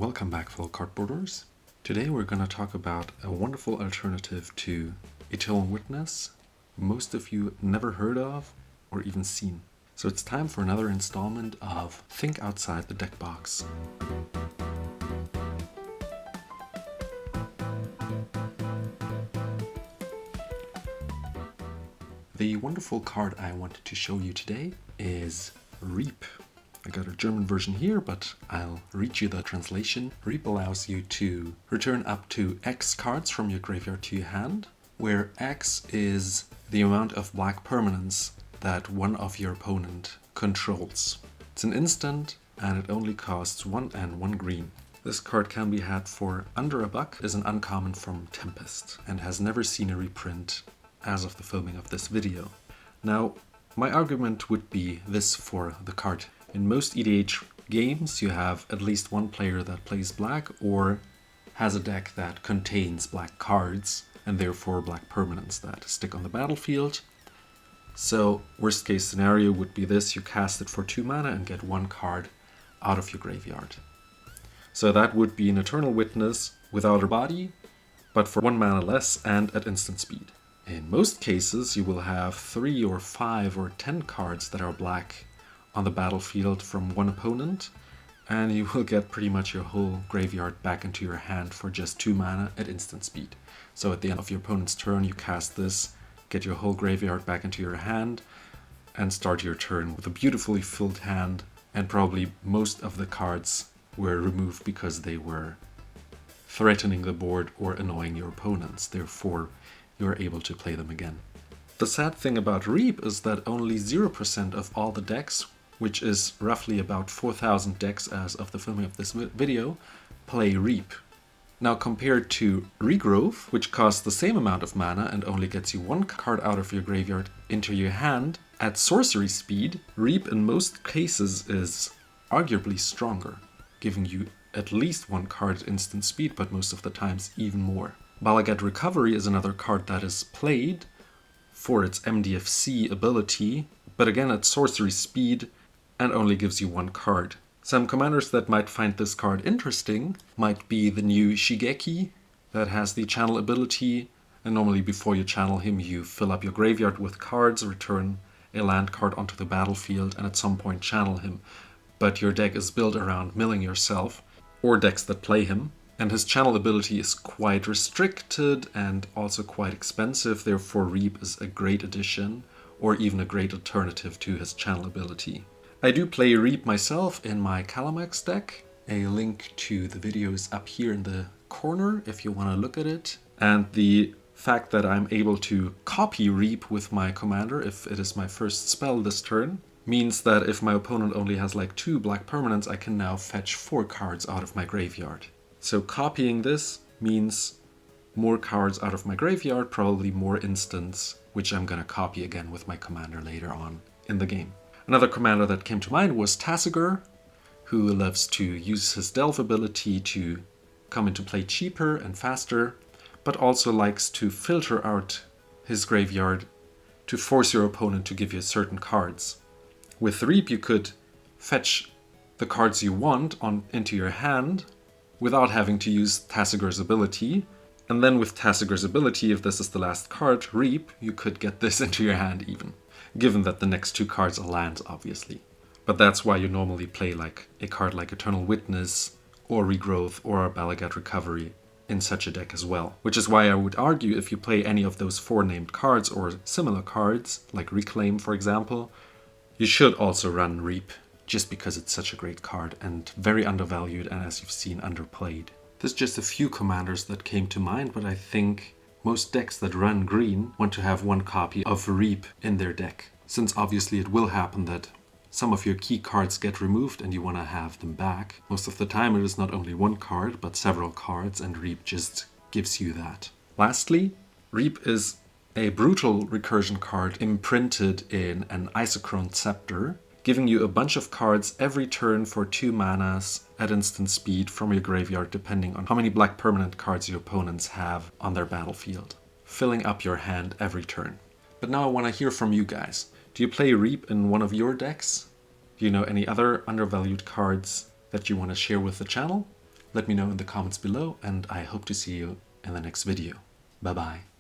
Welcome back, fellow cardboarders. Today we're going to talk about a wonderful alternative to Eternal Witness most of you never heard of or even seen. So it's time for another installment of Think Outside the Deck Box. The wonderful card I wanted to show you today is Reap. I got a German version here, but I'll read you the translation. Reap allows you to return up to X cards from your graveyard to your hand, where X is the amount of black permanents that one of your opponent controls. It's an instant and it only costs 1 and 1 green. This card can be had for under $1, is an uncommon from Tempest, and has never seen a reprint as of the filming of this video. Now, my argument would be this for the card. In most EDH games, you have at least one player that plays black or has a deck that contains black cards and therefore black permanents that stick on the battlefield. So worst case scenario would be this: you cast it for 2 mana and get 1 card out of your graveyard. So that would be an Eternal Witness without a body, but for 1 mana less and at instant speed. In most cases, you will have 3 or 5 or 10 cards that are black on the battlefield from one opponent, and you will get pretty much your whole graveyard back into your hand for just 2 mana at instant speed. So at the end of your opponent's turn, you cast this, get your whole graveyard back into your hand, and start your turn with a beautifully filled hand, and probably most of the cards were removed because they were threatening the board or annoying your opponents. Therefore, you are able to play them again. The sad thing about Reap is that only 0% of all the decks, which is roughly about 4,000 decks as of the filming of this video, play Reap. Now compared to Regrowth, which costs the same amount of mana and only gets you 1 card out of your graveyard into your hand, at sorcery speed, Reap in most cases is arguably stronger, giving you at least 1 card at instant speed, but most of the times even more. Balagat Recovery is another card that is played for its MDFC ability, but again at sorcery speed and only gives you 1 card. Some commanders that might find this card interesting might be the new Shigeki that has the channel ability, and normally before you channel him you fill up your graveyard with cards, return a land card onto the battlefield, and at some point channel him. But your deck is built around milling yourself, or decks that play him, and his channel ability is quite restricted and also quite expensive. Therefore Reap is a great addition, or even a great alternative to his channel ability. I do play Reap myself in my Calamax deck. A link to the video is up here in the corner if you want to look at it. And the fact that I'm able to copy Reap with my commander if it is my first spell this turn means that if my opponent only has like 2 black permanents, I can now fetch 4 cards out of my graveyard. So copying this means more cards out of my graveyard, probably more instants, which I'm gonna copy again with my commander later on in the game. Another commander that came to mind was Tassiger, who loves to use his Delve ability to come into play cheaper and faster, but also likes to filter out his graveyard to force your opponent to give you certain cards. With Reap you could fetch the cards you want into your hand without having to use Tassiger's ability, and then with Tassiger's ability, if this is the last card, Reap, you could get this into your hand even, given that the next 2 cards are lands, obviously. But that's why you normally play like a card like Eternal Witness or Regrowth or Balagat Recovery in such a deck as well. Which is why I would argue if you play any of those 4 named cards or similar cards, like Reclaim for example, you should also run Reap, just because it's such a great card and very undervalued, and as you've seen, underplayed. There's just a few commanders that came to mind, but I think most decks that run green want to have 1 copy of Reap in their deck, since obviously it will happen that some of your key cards get removed and you want to have them back. Most of the time it is not only 1 card, but several cards, and Reap just gives you that. Lastly, Reap is a brutal recursion card imprinted in an Isochron scepter, giving you a bunch of cards every turn for 2 manas at instant speed from your graveyard, depending on how many black permanent cards your opponents have on their battlefield, filling up your hand every turn. But now I want to hear from you guys. Do you play Reap in one of your decks? Do you know any other undervalued cards that you want to share with the channel? Let me know in the comments below, and I hope to see you in the next video. Bye bye.